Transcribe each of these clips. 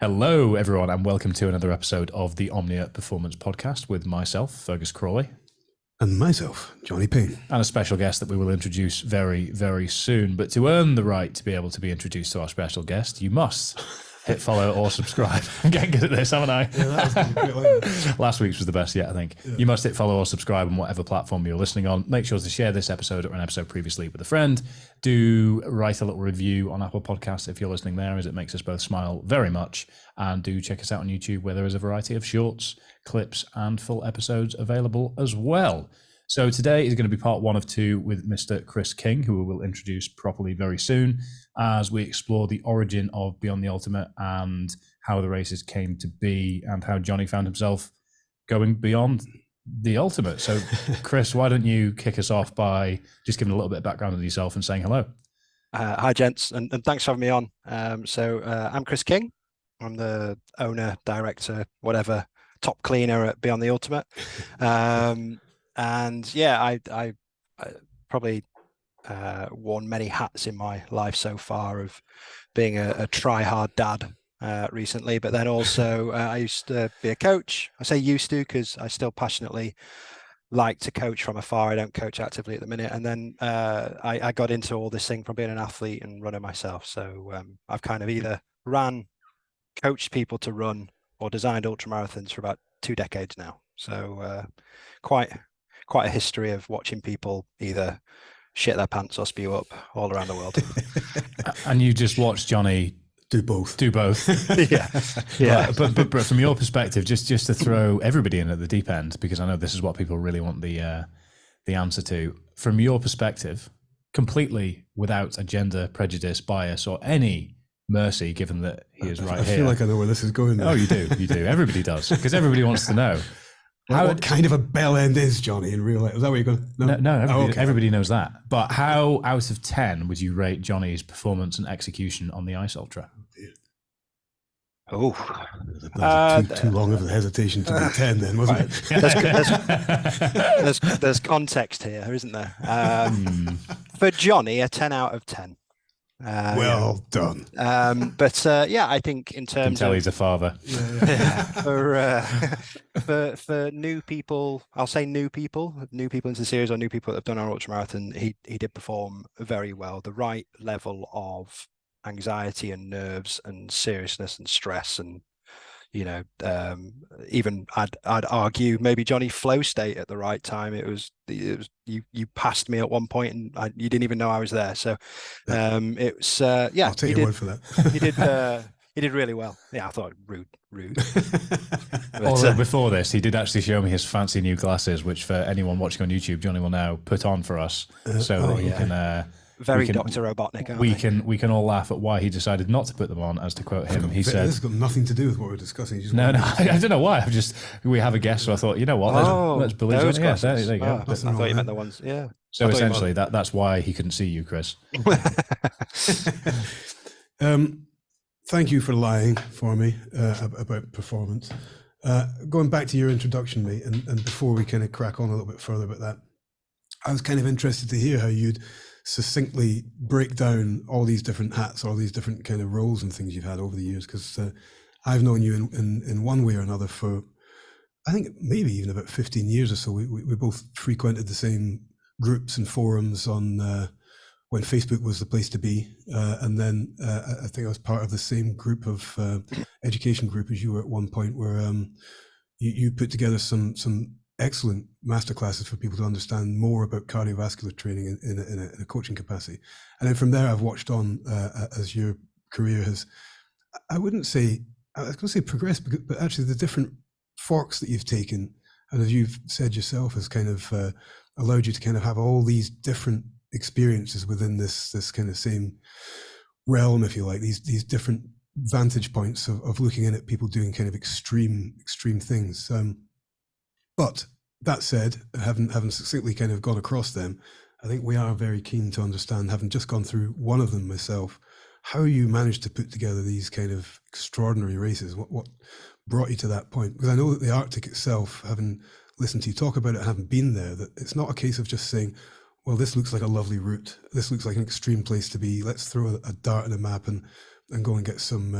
Hello, everyone, and welcome to another episode of the Omnia Performance Podcast with myself, Fergus Crawley. And myself, Jonny Payne. And a special guest that we will introduce very, very soon. But to earn the right to be able to be introduced to our special guest, you must hit follow or subscribe. I'm getting good at this, haven't I? Yeah, that was a great. Last week's was the best yet, I think. Yeah. You must hit follow or subscribe on whatever platform you're listening on. Make sure to share this episode or an episode previously with a friend. Do write a little review on Apple Podcasts if you're listening there, as it makes us both smile very much. And do check us out on YouTube, where there is a variety of shorts, clips, and full episodes available as well. So today is going to be part 1 of 2 with Mr. Kris King, who we will introduce properly very soon, as we explore the origin of Beyond the Ultimate and how the races came to be and how Jonny found himself going beyond the Ultimate. So, Kris, why don't you kick us off by just giving a little bit of background on yourself and saying hello? Hi, gents, and thanks for having me on. I'm Kris King. I'm the owner, director, whatever, top cleaner at Beyond the Ultimate. And yeah, I probably worn many hats in my life so far, of being a try-hard dad recently, but then also I used to be a coach. I say used to because I still passionately like to coach from afar. I don't coach actively at the minute. And then I got into all this thing from being an athlete and runner myself. So I've kind of either coached people to run or designed ultramarathons for about 2 decades now. So quite a history of watching people either shit their pants or spew up all around the world. And you just watched Jonny do both. Yeah. But from your perspective, just to throw everybody in at the deep end, because I know this is what people really want the answer to. From your perspective, completely without a gender prejudice, bias, or any mercy, given that he is right here. I feel like I know where this is going now. Oh, you do. Everybody does, because everybody wants to know. What kind of a bell end is Jonny in real life? Is that where you're going? No, everybody knows that. But how out of 10 would you rate Jonny's performance and execution on the Ice Ultra? Oh, too long of a hesitation to be 10 then, wasn't it? There's context here, isn't there? For Jonny, a 10 out of 10. Well done. I think in terms I can tell he's a father. For new people, I'll say new people into the series, or new people that have done our ultramarathon, he did perform very well. The right level of anxiety and nerves and seriousness and stress, and even I'd argue maybe Jonny flow state at the right time. It was you passed me at one point and you didn't even know I was there. So it's I'll take your word for that. He did really well. Yeah, I thought rude. Although before this, he did actually show me his fancy new glasses, which for anyone watching on YouTube, Jonny will now put on for us, so that he can. Very Dr. Robotnik. We can all laugh at why he decided not to put them on. As to quote him, he said, "This has got nothing to do with what we're discussing." No, I don't know why. We have a guest, so I thought, you know what, let's believe it. Yeah, there you go. I thought you meant the ones. Yeah. So essentially, that's why he couldn't see you, Kris. Thank you for lying for me about performance. Going back to your introduction, mate, and before we kind of crack on a little bit further about that, I was kind of interested to hear how you'd succinctly break down all these different hats, all these different kind of roles and things you've had over the years, because I've known you in one way or another for, I think maybe even about 15 years or so. We both frequented the same groups and forums on when Facebook was the place to be, and then I think I was part of the same group of education group as you were at one point, where you put together some excellent masterclasses for people to understand more about cardiovascular training in a coaching capacity. And then from there, I've watched on as your career has, I was going to say progressed, but actually the different forks that you've taken, and as you've said yourself, has kind of allowed you to kind of have all these different experiences within this kind of same realm, if you like, these different vantage points of looking in at people doing kind of extreme things. But that said, having succinctly kind of gone across them, I think we are very keen to understand, having just gone through one of them myself, how you managed to put together these kind of extraordinary races. What brought you to that point? Because I know that the Arctic itself, having listened to you talk about it, having been there, that it's not a case of just saying, well, this looks like a lovely route, this looks like an extreme place to be, let's throw a dart in a map and and go and get some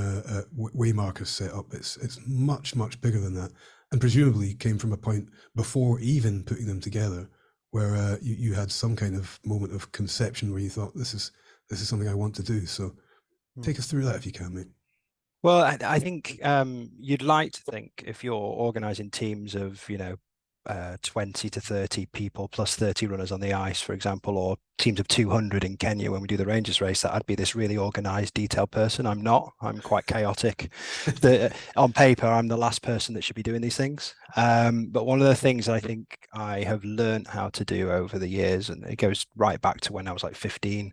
way markers set up. It's much bigger than that, and presumably came from a point before even putting them together, where you had some kind of moment of conception where you thought, this is something I want to do. So take us through that if you can, mate. Well, I think you'd like to think, if you're organising teams of 20 to 30 people plus 30 runners on the ice, for example, or teams of 200 in Kenya when we do the Rangers race, that I'd be this really organized, detailed person. I'm not. I'm quite chaotic. On paper, I'm the last person that should be doing these things. But one of the things I think I have learned how to do over the years, and it goes right back to when I was like 15,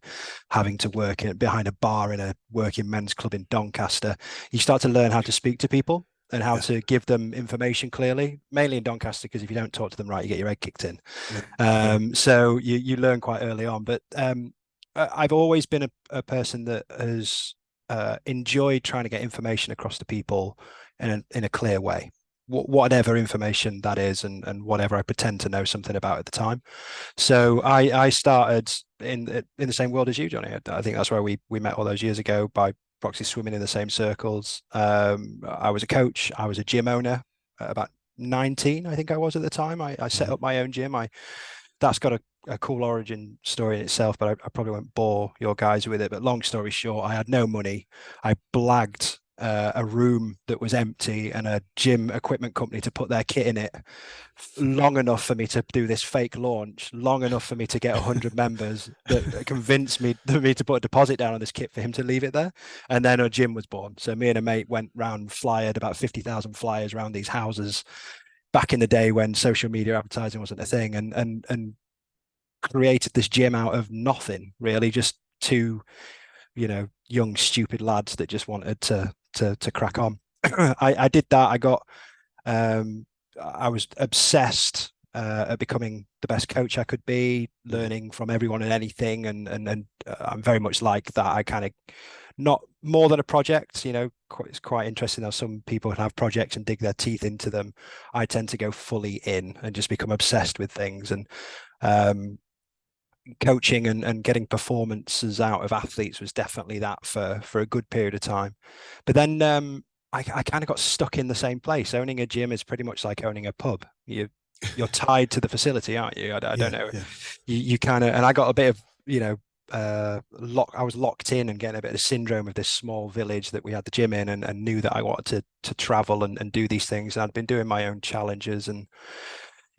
having to work behind a bar in a working men's club in Doncaster, you start to learn how to speak to people and how to give them information clearly, mainly in Doncaster, because if you don't talk to them right, you get your head kicked in. So you learn quite early on. But I've always been a person that has enjoyed trying to get information across to people in a clear way, whatever information that is, and whatever I pretend to know something about at the time. So I started in the same world as you, Jonny. I think that's where we met all those years ago, by proxy, swimming in the same circles. I was a coach. I was a gym owner at about 19, I think I was at the time. I set up my own gym. That's got a cool origin story in itself, but I probably won't bore your guys with it. But long story short, I had no money. I blagged a room that was empty and a gym equipment company to put their kit in it long enough for me to do this fake launch, long enough for me to get 100 members that convinced me to put a deposit down on this kit for him to leave it there. And then a gym was born. So me and a mate went round, flyered about 50,000 flyers around these houses back in the day when social media advertising wasn't a thing, and created this gym out of nothing, really, just two young stupid lads that just wanted to crack on. I did that. I was obsessed at becoming the best coach I could be, learning from everyone and anything, and I'm very much like that. I kind of, not more than a project, it's quite interesting how some people have projects and dig their teeth into them. I tend to go fully in and just become obsessed with things, and coaching and getting performances out of athletes was definitely that for a good period of time. But then I kind of got stuck in the same place. Owning a gym is pretty much like owning a pub. You're tied to the facility, aren't you? I don't know. Yeah. You kind of, and I got a bit of, I was locked in and getting a bit of syndrome of this small village that we had the gym in, and knew that I wanted to travel and do these things. And I'd been doing my own challenges and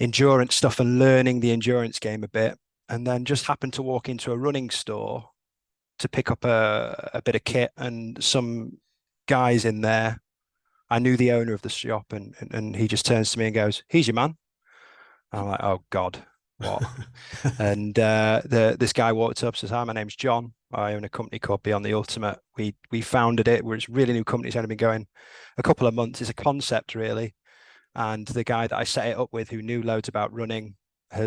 endurance stuff and learning the endurance game a bit. And then just happened to walk into a running store to pick up a bit of kit, and some guys in there, I knew the owner of the shop, and he just turns to me and goes, "He's your man." And I'm like, "Oh God, what?" And this guy walked up, says, "Hi, my name's John. I own a company called Beyond the Ultimate. We founded it. We're a really new company. It's only been going a couple of months. It's a concept, really." And the guy that I set it up with, who knew loads about running,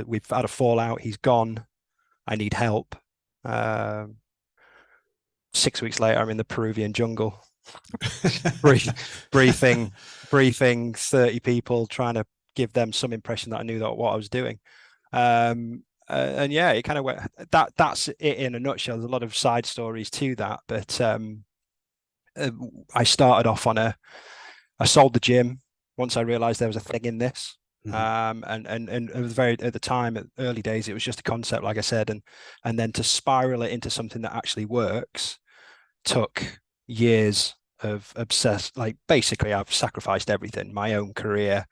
we've had a fallout. He's gone. I need help. 6 weeks later, I'm in the Peruvian jungle, briefing 30 people, trying to give them some impression that I knew what I was doing. And yeah, it kind of went. That's it in a nutshell. There's a lot of side stories to that, but I started off I sold the gym once I realized there was a thing in this. And it was at the time, at early days, it was just a concept, like I said, and then to spiral it into something that actually works took years of obsessed. Like, basically, I've sacrificed everything: my own career,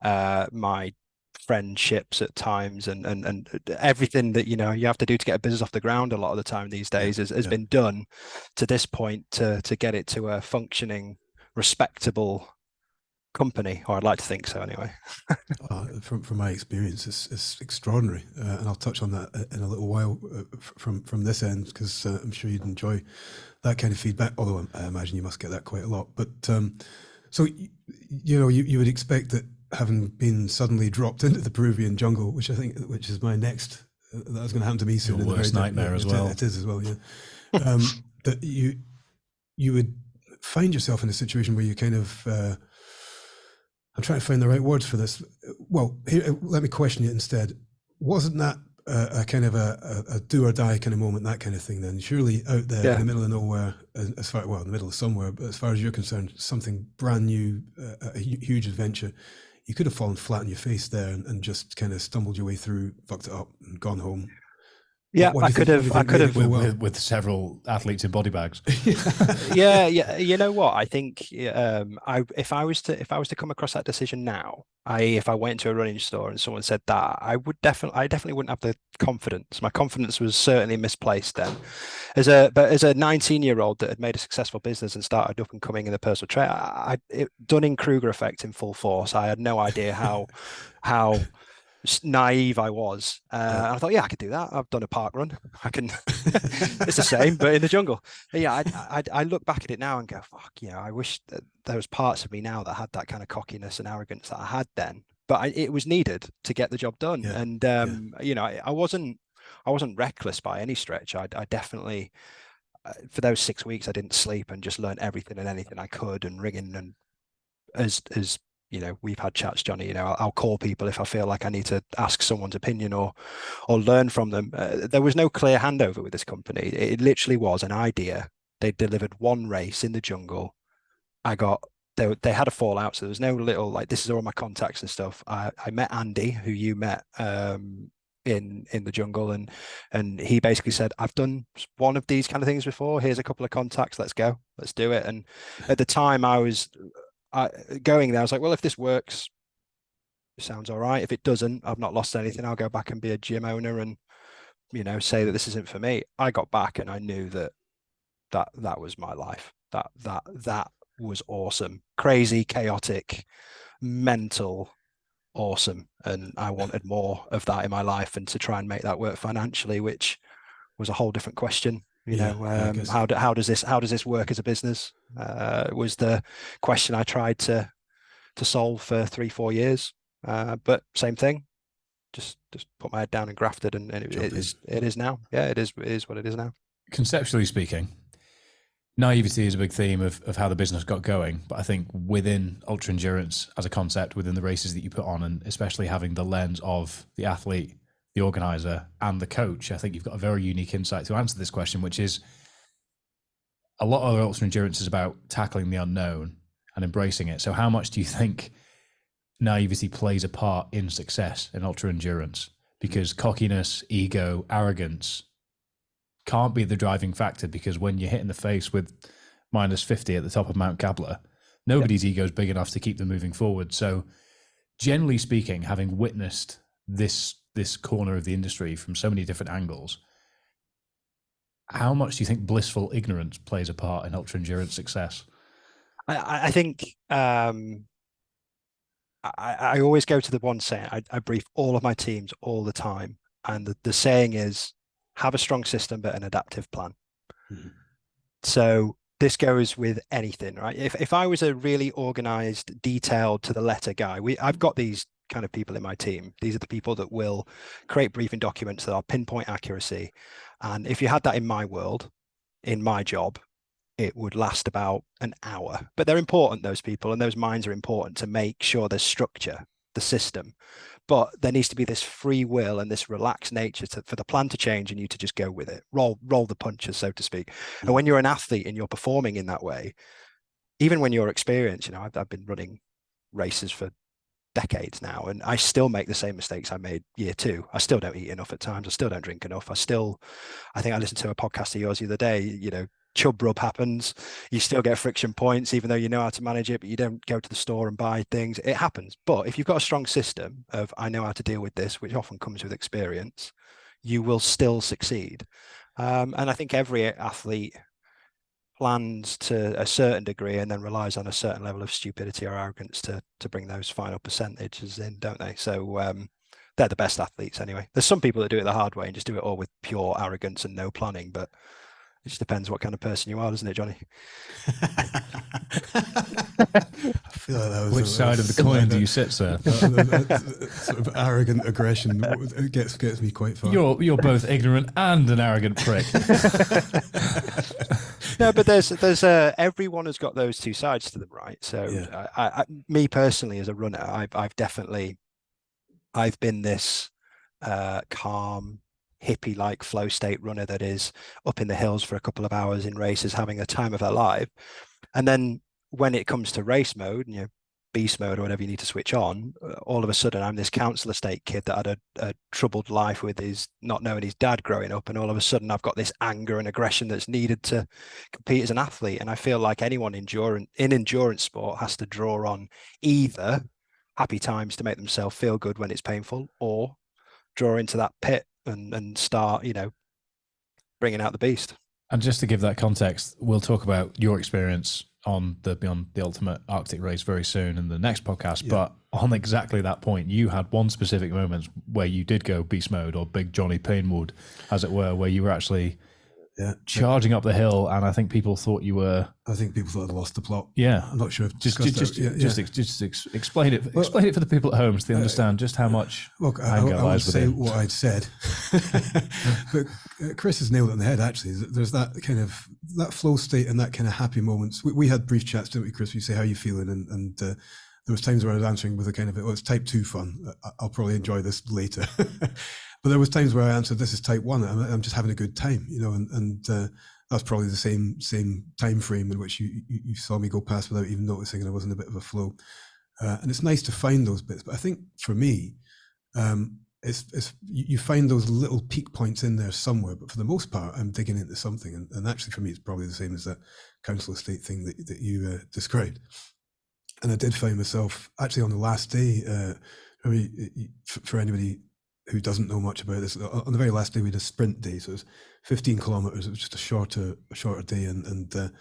my friendships at times, and everything that you have to do to get a business off the ground a lot of the time these days has been done to this point to get it to a functioning, respectable company, or I'd like to think so anyway. From my experience, it's extraordinary, and I'll touch on that in a little while from this end, because I'm sure you'd enjoy that kind of feedback, although I imagine you must get that quite a lot. But so you would expect that, having been suddenly dropped into the Peruvian jungle, which is my next, that was going to happen to me soon. Your worst nightmare as well. It is as well, yeah. That you would find yourself in a situation where you kind of I'm trying to find the right words for this. Well, here, let me question you instead. Wasn't that a kind of a do or die kind of moment, that kind of thing. Then surely out there in the middle of nowhere, as far in the middle of somewhere, but as far as you're concerned, something brand new, a huge adventure. You could have fallen flat on your face there and just kind of stumbled your way through, fucked it up, and gone home. Yeah, I could have with several athletes in body bags. yeah. You know what? I think if I was to come across that decision now, if I went to a running store and someone said that, I definitely wouldn't have the confidence. My confidence was certainly misplaced then. As a 19-year-old that had made a successful business and started up and coming in the personal trade, Dunning-Kruger effect in full force. I had no idea how naive I was. And I thought, yeah, I could do that. I've done a park run. I can. It's the same, but in the jungle. But yeah, I look back at it now and go, fuck, I wish that there was parts of me now that had that kind of cockiness and arrogance that I had then. But it was needed to get the job done. Yeah. And I wasn't reckless by any stretch. I definitely, for those 6 weeks, I didn't sleep and just learned everything and anything I could and ringing and as we've had chats, Jonny, I'll call people if I feel like I need to ask someone's opinion or learn from them. There was no clear handover with this company. It literally was an idea. They delivered one race in the jungle. They had a fallout, so there was no little, like, this is all my contacts and stuff. I met Andy, who you met in the jungle, and he basically said, I've done one of these kind of things before. Here's a couple of contacts. Let's go. Let's do it. And at the time I was going there, I was like, well, if this works, it sounds all right. If it doesn't, I've not lost anything. I'll go back and be a gym owner and, say that this isn't for me. I got back and I knew that was my life. That was awesome. Crazy, chaotic, mental, awesome. And I wanted more of that in my life and to try and make that work financially, which was a whole different question. How does this work as a business? Was the question I tried to solve for 3-4 years. But same thing, just put my head down and grafted, and it is now. Yeah, it is what it is now. Conceptually speaking, naivety is a big theme of how the business got going. But I think within ultra endurance as a concept, within the races that you put on, and especially having the lens of the athlete, the organizer, and the coach, I think you've got a very unique insight to answer this question, which is a lot of ultra endurance is about tackling the unknown and embracing it. So how much do you think naivety plays a part in success in ultra endurance? Because cockiness, ego, arrogance can't be the driving factor, because when you're hit in the face with -50 at the top of Mount Gabler, nobody's ego is big enough to keep them moving forward. So generally speaking, having witnessed this corner of the industry from so many different angles, how much do you think blissful ignorance plays a part in ultra endurance success? I think I always go to the one saying. I brief all of my teams all the time, and the saying is, have a strong system but an adaptive plan. Mm-hmm. So this goes with anything, right? If I was a really organized, detailed to the letter guy, I've got these kind of people in my team. These are the people that will create briefing documents that are pinpoint accuracy. And if you had that in my world, in my job, it would last about an hour. But they're important, those people, and those minds are important to make sure there's structure, the system. But there needs to be this free will and this relaxed nature for the plan to change and you to just go with it, roll the punches, so to speak. Mm-hmm. And when you're an athlete and you're performing in that way, even when you're experienced, I've been running races for decades now, and I still make the same mistakes I made year 2. I still don't eat enough at times. I still don't drink enough. I think I listened to a podcast of yours the other day, chub rub happens. You still get friction points, even though you know how to manage it, but you don't go to the store and buy things. It happens. But if you've got a strong system of, I know how to deal with this, which often comes with experience, you will still succeed. And I think every athlete plans to a certain degree and then relies on a certain level of stupidity or arrogance to bring those final percentages in, don't they? So they're the best athletes anyway. There's some people that do it the hard way and just do it all with pure arrogance and no planning, but it just depends what kind of person you are, doesn't it, Jonny? I feel like that was which side of the coin do you sit, sir? Sort of arrogant aggression. It gets me quite far. You're both ignorant and an arrogant prick. No, but there's everyone has got those two sides to them, right? So me personally as a runner, I've been this calm, hippie-like flow state runner that is up in the hills for a couple of hours in races, having a time of their life. And then when it comes to race mode, beast mode or whatever you need to switch on, all of a sudden I'm this council estate kid that had a troubled life with his not knowing his dad growing up, and all of a sudden I've got this anger and aggression that's needed to compete as an athlete. And I feel like anyone in endurance sport has to draw on either happy times to make themselves feel good when it's painful, or draw into that pit and start bringing out the beast. And just to give that context, we'll talk about your experience on the Beyond the Ultimate Arctic race very soon in the next podcast. Yeah. But on exactly that point, you had one specific moment where you did go beast mode, or Big Johnny Painwood, as it were, where you were actually charging up the hill, and I think people thought you were. I think people thought I'd lost the plot. Yeah, I'm not sure. Just explain it. Explain it for the people at home so they understand just how much. Look, I won't say what I'd said, but Kris has nailed it on the head. Actually, there's that kind of flow state and that kind of happy moments. We had brief chats, didn't we, Kris? You say, how are you feeling? And there was times where I was answering with a kind of, it's type 2 fun. I'll probably enjoy this later. But there was times where I answered, this is type 1. I'm just having a good time, and that's probably the same time frame in which you saw me go past without even noticing, and I was in a bit of a flow. And it's nice to find those bits. But I think for me, you find those little peak points in there somewhere. But for the most part, I'm digging into something. And actually for me, it's probably the same as that council estate thing that you described. And I did find myself actually on the last day, for anybody who doesn't know much about this, on the very last day we had a sprint day, so it was 15 kilometers. It was just a shorter day, and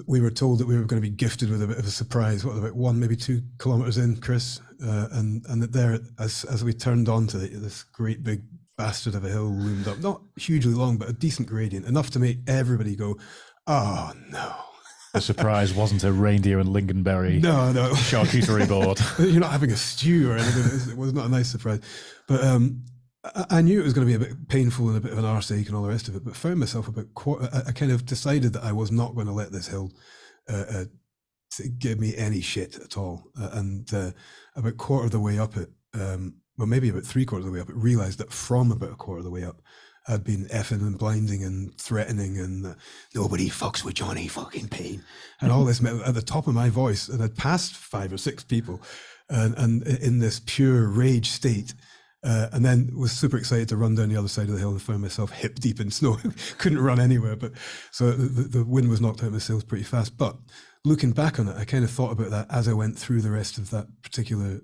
we were told that we were going to be gifted with a bit of a surprise. What, about 1, maybe 2 kilometers in, Kris, and that there, as we turned onto it, this great big bastard of a hill loomed up, not hugely long, but a decent gradient, enough to make everybody go, "Oh no." The surprise wasn't a reindeer and lingonberry charcuterie board. You're not having a stew or anything. It was not a nice surprise. But I knew it was going to be a bit painful and a bit of an arse ache and all the rest of it, but found myself I kind of decided that I was not going to let this hill give me any shit at all. And about quarter of the way up it, well, maybe about 3/4 of the way up, it realised that from about a quarter of the way up, I'd been effing and blinding and threatening and nobody fucks with Johnny fucking Payne and all this at the top of my voice, and I'd passed 5 or 6 people and in this pure rage state, and then was super excited to run down the other side of the hill and found myself hip deep in snow. Couldn't run anywhere, but so the wind was knocked out of my sails pretty fast. But looking back on it, I kind of thought about that as I went through the rest of that particular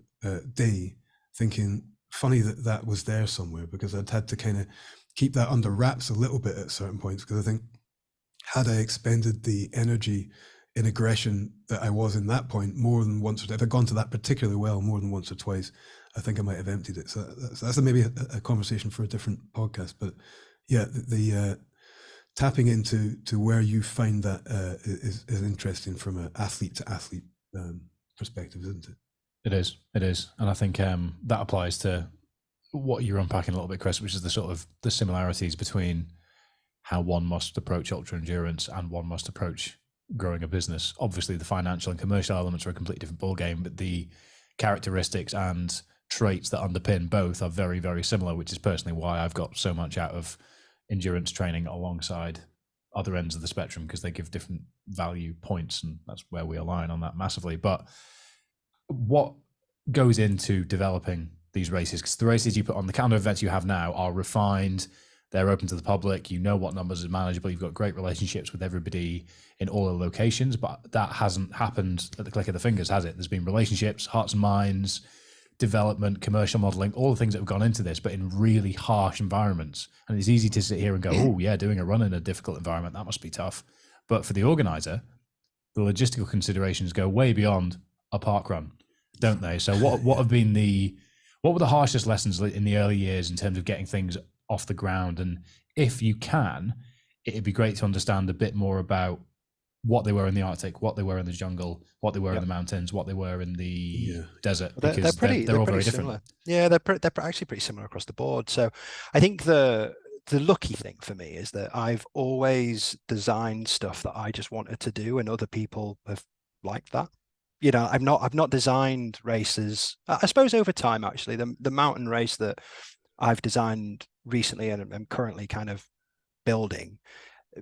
day, thinking funny that was there somewhere, because I'd had to kind of keep that under wraps a little bit at certain points, because I think had I expended the energy in aggression that I was in that point more than once, or if I'd gone to that particular well more than once or twice, I think I might have emptied it. So that's maybe a conversation for a different podcast. But yeah, the tapping into where you find that is interesting from an athlete to athlete perspective, isn't it? It is. And I think that applies to what you're unpacking a little bit, Kris, which is the sort of the similarities between how one must approach ultra endurance and one must approach growing a business. Obviously, the financial and commercial elements are a completely different ballgame, but the characteristics and traits that underpin both are very, very similar, which is personally why I've got so much out of endurance training alongside other ends of the spectrum, because they give different value points, and that's where we align on that massively. But what goes into developing these races? Because the races you put on, the calendar events you have now are refined, they're open to the public, you know what numbers are manageable, you've got great relationships with everybody in all the locations, but that hasn't happened at the click of the fingers, has it? There's been relationships, hearts and minds, development, commercial modeling, all the things that have gone into this, but in really harsh environments. And it's easy to sit here and go, oh yeah, doing a run in a difficult environment, that must be tough. But for the organizer, the logistical considerations go way beyond a park run, don't they? So what were the harshest lessons in the early years in terms of getting things off the ground? And if you can, it'd be great to understand a bit more about what they were in the Arctic, what they were in the jungle, what they were in the mountains, what they were in the desert, because they're all very different. Yeah, they're actually pretty similar across the board. So I think the lucky thing for me is that I've always designed stuff that I just wanted to do, and other people have liked that. you know, I've not designed races. I suppose over time, actually, the mountain race that I've designed recently and I'm currently kind of building,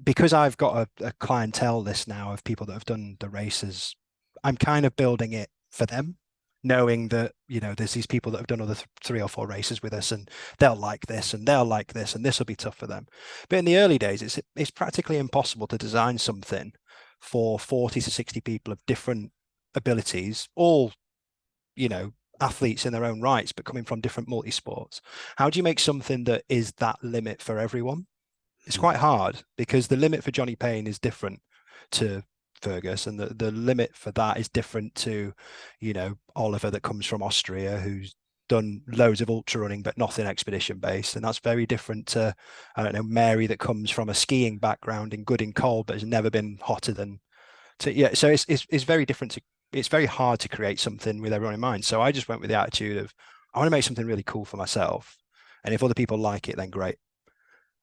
because I've got a clientele list now of people that have done the races. I'm kind of building it for them, knowing that, you know, there's these people that have done other 3 or 4 races with us, and they'll like this and they'll like this, and this will be tough for them. But in the early days, it's practically impossible to design something for 40 to 60 people of different abilities, all, you know, athletes in their own rights, but coming from different multi-sports. How do you make something that is that limit for everyone? It's quite hard, because the limit for Jonny Payne is different to Fergus, and the limit for that is different to, you know, Oliver that comes from Austria, who's done loads of ultra running but nothing expedition based, and that's very different to, I don't know, Mary that comes from a skiing background in good and cold but has never been hotter than yeah. So it's very different to, it's very hard to create something with everyone in mind. So I just went with the attitude of, I want to make something really cool for myself, and if other people like it, then great.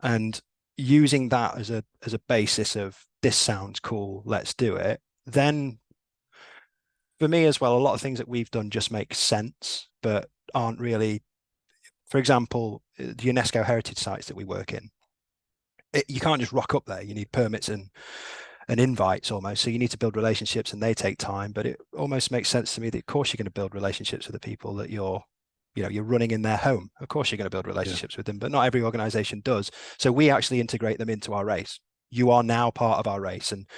And using that as a basis of, this sounds cool, let's do it, then for me as well, a lot of things that we've done just make sense but aren't really, for example, the UNESCO heritage sites that we work in, you can't just rock up there. You need permits and invites almost, so you need to build relationships, and they take time. But it almost makes sense to me that of course you're going to build relationships with the people that you're running in their home. Of course you're going to build relationships with them, but not every organization does. So we actually integrate them into our race. You are now part of our race, and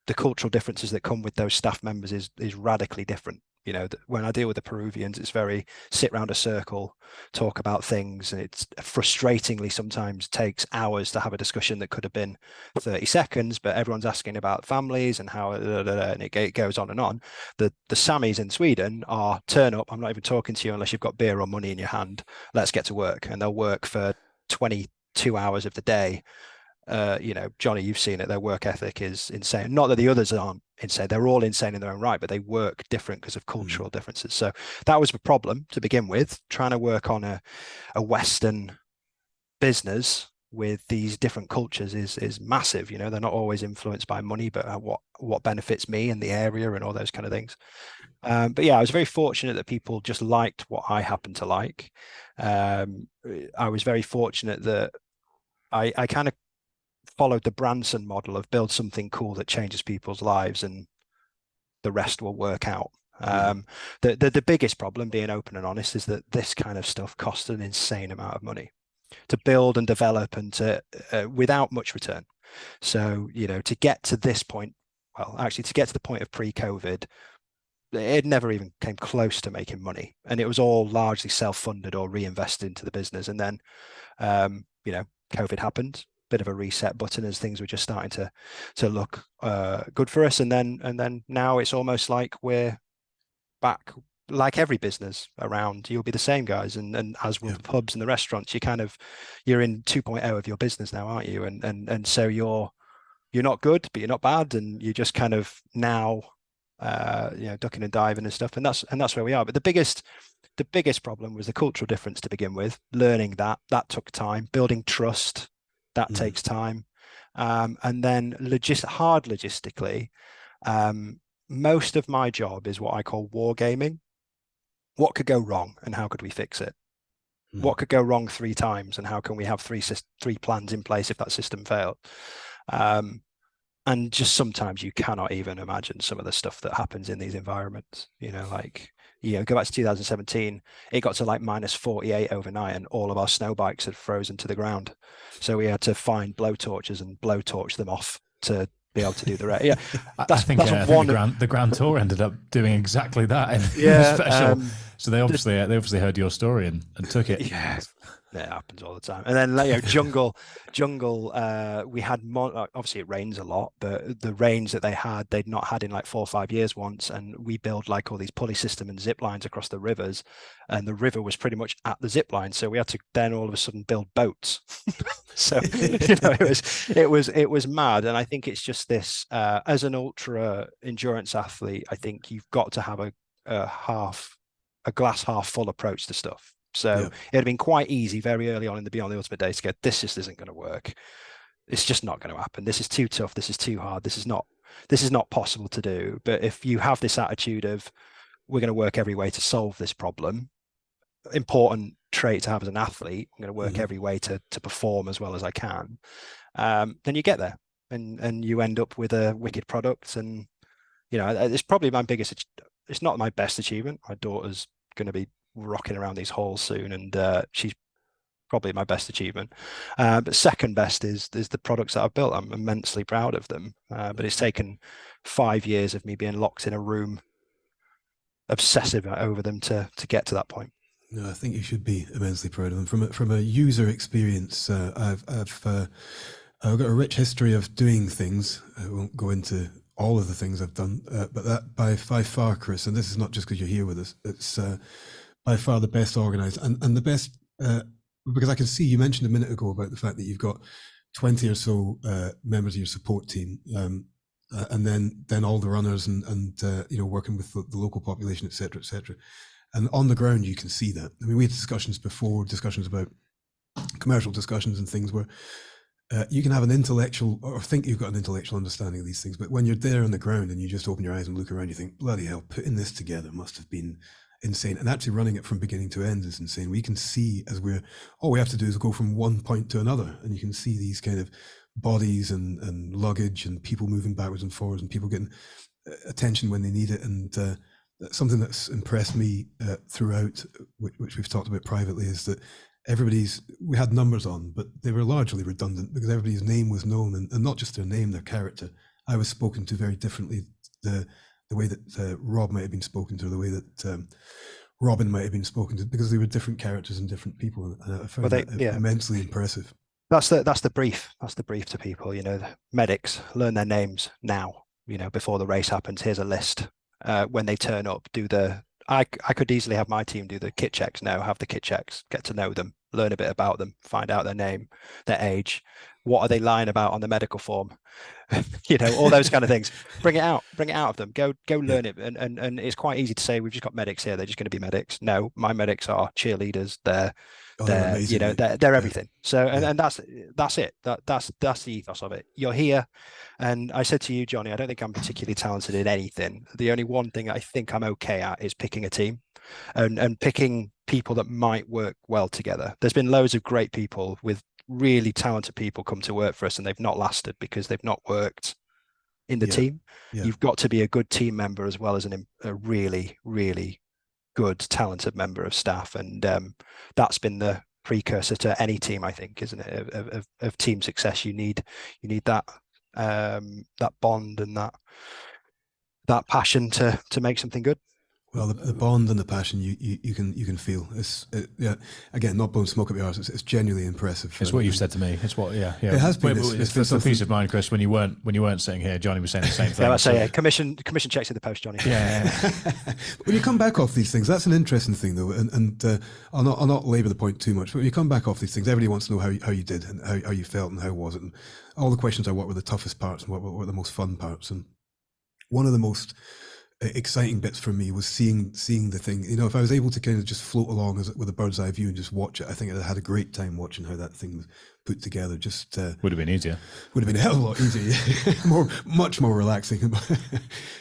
the cultural differences that come with those staff members is radically different. You know, when I deal with the Peruvians, it's very sit round a circle, talk about things, and it's frustratingly sometimes takes hours to have a discussion that could have been 30 seconds, but everyone's asking about families and how, and it goes on and on. The Samis in Sweden are turn up, I'm not even talking to you unless you've got beer or money in your hand, let's get to work. And they'll work for 22 hours of the day. You know, Jonny, you've seen it. Their work ethic is insane. Not that the others aren't insane; they're all insane in their own right, but they work different because of cultural differences. So that was a problem to begin with. Trying to work on a Western business with these different cultures is massive. You know, they're not always influenced by money, but what benefits me in the area and all those kind of things. But yeah, I was very fortunate that people just liked what I happen to like. I was very fortunate that I kind of followed the Branson model of build something cool that changes people's lives, and the rest will work out. The biggest problem, being open and honest, is that this kind of stuff costs an insane amount of money to build and develop, and to without much return. So, you know, to get to this point, well, actually to get to the point of pre-COVID, it never even came close to making money, and it was all largely self-funded or reinvested into the business. And then you know, COVID happened, bit of a reset button as things were just starting to look good for us, and then now it's almost like we're back. Like every business around, you'll be the same guys, and as will the pubs and the restaurants. You're in 2.0 of your business now, aren't you? And so you're not good, but you're not bad, and you're just kind of now you know, ducking and diving and stuff, and that's where we are. But the biggest problem was the cultural difference to begin with. Learning that took time. Building trust, that takes time. And then hard logistically, most of my job is what I call wargaming. What could go wrong and how could we fix it? What could go wrong 3 times and how can we have three plans in place if that system failed? And just sometimes you cannot even imagine some of the stuff that happens in these environments. You know, like, you know, go back to 2017, it got to like -48 overnight, and all of our snow bikes had frozen to the ground. So we had to find blowtorches and blowtorch them off to be able to do the rest. Yeah, I think the Grand Tour ended up doing exactly that. In special. So they obviously heard your story and took it. Yeah. It happens all the time. And then, you know, jungle. We had obviously it rains a lot, but the rains that they'd not had in like 4 or 5 years once. And we build like all these pulley system and zip lines across the rivers, and the river was pretty much at the zip line. So we had to then all of a sudden build boats. So you know, it was mad. And I think it's just this as an ultra endurance athlete, I think you've got to have a glass half full approach to stuff. So it had been quite easy very early on in the Beyond the Ultimate days to go, this just isn't going to work. It's just not going to happen. This is too tough. This is too hard. This is not this is not possible to do. But if you have this attitude of, we're going to work every way to solve this problem, important trait to have as an athlete, I'm going to work every way to perform as well as I can, then you get there, and you end up with a wicked product. And it's probably my biggest, it's not my best achievement. My daughter's going to be rocking around these halls soon, and she's probably my best achievement. But second best is the products that I've built. I'm immensely proud of them, but it's taken 5 years of me being locked in a room, obsessive over them to get to that point. No, I think you should be immensely proud of them. From a user experience, I've got a rich history of doing things. I won't go into all of the things I've done, but that by far, Kris, and this is not just because you're here with us, it's by far the best organized and the best, because I can see you mentioned a minute ago about the fact that you've got 20 or so members of your support team, and then all the runners and working with the local population, et cetera, et cetera. And on the ground, you can see that. I mean, we had discussions about commercial discussions and things where you can have an intellectual, or think you've got an intellectual understanding of these things, but when you're there on the ground and you just open your eyes and look around, you think, bloody hell, putting this together must have been insane. And actually running it from beginning to end is insane. We can see all we have to do is go from one point to another, and you can see these kind of bodies and luggage and people moving backwards and forwards and people getting attention when they need it. And something that's impressed me throughout, which we've talked about privately, is that we had numbers on, but they were largely redundant because everybody's name was known, and not just their name, their character. I was spoken to very differently, the way that Rob might have been spoken to, or the way that Robin might have been spoken to, because they were different characters and different people. And I found that immensely impressive. That's the brief. That's the brief to people. The medics learn their names now. Before the race happens, here's a list. When they turn up, I could easily have my team do the kit checks now, have the kit checks, get to know them, learn a bit about them, find out their name, their age, what are they lying about on the medical form, all those kind of things. Bring it out of them. Go learn it. And it's quite easy to say, we've just got medics here, they're just going to be medics. No, my medics are cheerleaders. They're everything. So and that's it. That's the ethos of it. You're here, and I said to you, Jonny, I don't think I'm particularly talented in anything. The only one thing I think I'm okay at is picking a team, and picking people that might work well together. There's been loads of great people with really talented people come to work for us, and they've not lasted because they've not worked in the team. You've got to be a good team member as well as a really, really good, talented member of staff, and that's been the precursor to any team, I think, isn't it? Of team success, you need that that bond and that passion to make something good. Well, the bond and the passion you can feel. Again, not blowing smoke up your arse. It's genuinely impressive. It's what you've said to me. It's what, yeah. It has been. It's been some peace of mind, Kris. When you weren't sitting here, Jonny was saying the same thing. I say commission checks in the post, Jonny. Yeah. When you come back off these things, that's an interesting thing, though. And I'll not labour the point too much. But when you come back off these things, everybody wants to know how you did and how you felt and how was it. And all the questions are, what were the toughest parts and what were the most fun parts. And one of the most exciting bits for me was seeing the thing. If I was able to kind of just float along with a bird's eye view and just watch it, I think I had a great time watching how that thing was put together. Just would have been easier. Would have been a hell of a lot easier. Much more relaxing.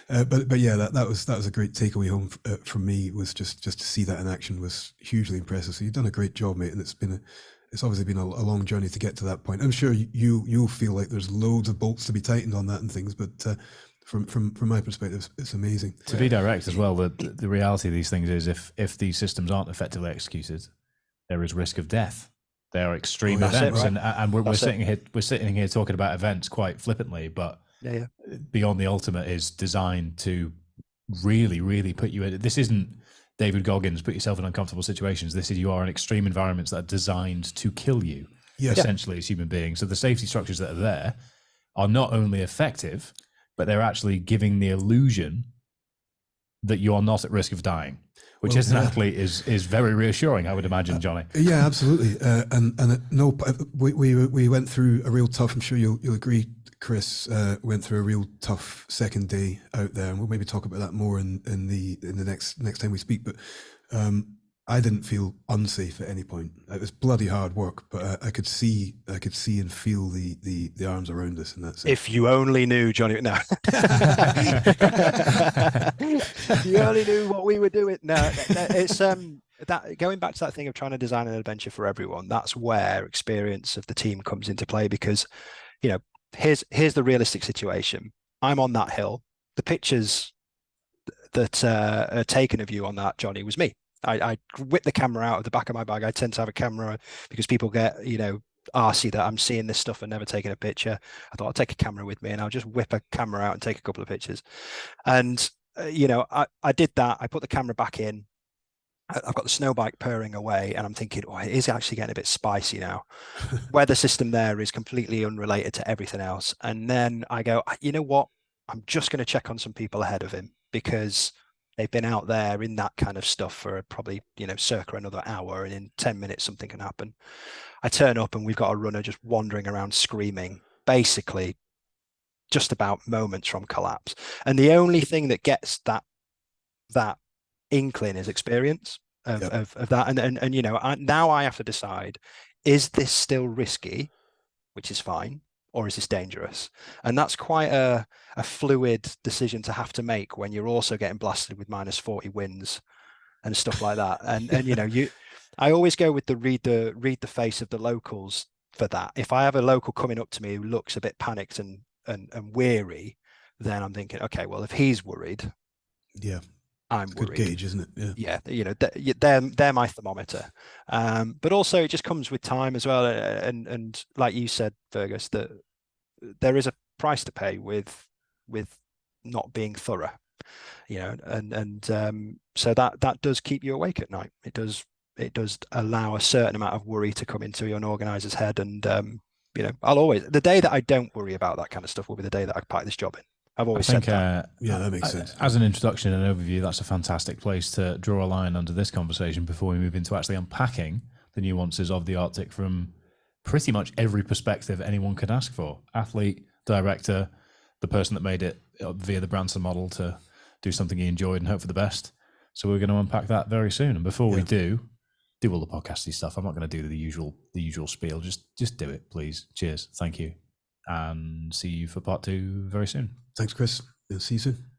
But yeah, that was a great takeaway home from me. Was just to see that in action was hugely impressive. So you've done a great job, mate, and it's obviously been a long journey to get to that point. I'm sure you'll feel like there's loads of bolts to be tightened on that and things, but from my perspective, it's amazing. To be direct as well, the reality of these things is if these systems aren't effectively executed, there is risk of death. They are extreme events, right. and we're sitting here talking about events quite flippantly, but Beyond the Ultimate is designed to really, really put you in. This isn't David Goggins, put yourself in uncomfortable situations. You are in extreme environments that are designed to kill you, essentially, as human beings. So the safety structures that are there are not only effective, but they're actually giving the illusion that you are not at risk of dying, which as an athlete is very reassuring, I would imagine, Jonny. Yeah, absolutely. We went through a real tough, I'm sure you'll agree, Kris, went through a real tough second day out there, and we'll maybe talk about that more in the next time we speak. But I didn't feel unsafe at any point. It was bloody hard work, but I could see and feel the arms around us in that sense. If you only knew, Johnny. No. If you only knew what we were doing. No, it's that going back to that thing of trying to design an adventure for everyone. That's where experience of the team comes into play, because, you know, here's the realistic situation. I'm on that hill. The pictures that are taken of you on that, Johnny, was me. I whip the camera out of the back of my bag. I tend to have a camera because people get, you know, arsey that I'm seeing this stuff and never taking a picture. I thought I'll take a camera with me, and I'll just whip a camera out and take a couple of pictures. And you know, I did that. I put the camera back in. I've got the snow bike purring away, and I'm thinking, oh, it is actually getting a bit spicy now. Weather system there is completely unrelated to everything else. And then I go, you know what? I'm just going to check on some people ahead of him, because they've been out there in that kind of stuff for probably, you know, circa another hour, and in 10 minutes something can happen. I turn up and we've got a runner just wandering around screaming, basically just about moments from collapse. And the only thing that gets that inkling is experience of that. And you know, now I have to decide, is this still risky, which is fine, or is this dangerous? And that's quite a fluid decision to have to make when you're also getting blasted with -40 winds and stuff like that. And you know, I always go with the read the face of the locals for that. If I have a local coming up to me who looks a bit panicked and weary, then I'm thinking, okay, well, if he's worried, yeah, I'm worried. Good gauge, isn't it? Yeah, you know, they're my thermometer. But also it just comes with time as well. And like you said, Fergus, that there is a price to pay with not being thorough, you know, and so that does keep you awake at night. It does allow a certain amount of worry to come into an organizer's head. And you know, the day that I don't worry about that kind of stuff will be the day that I pack this job in. I've always said that. Yeah, that makes sense. As an introduction and overview, that's a fantastic place to draw a line under this conversation before we move into actually unpacking the nuances of the Arctic from pretty much every perspective anyone could ask for. Athlete, director, the person that made it via the Branson model to do something he enjoyed and hope for the best. So we're going to unpack that very soon. And before we do all the podcasty stuff, I'm not going to do the usual spiel. Just do it, please. Cheers. Thank you. And see you for part 2 very soon. Thanks, Kris. See you soon.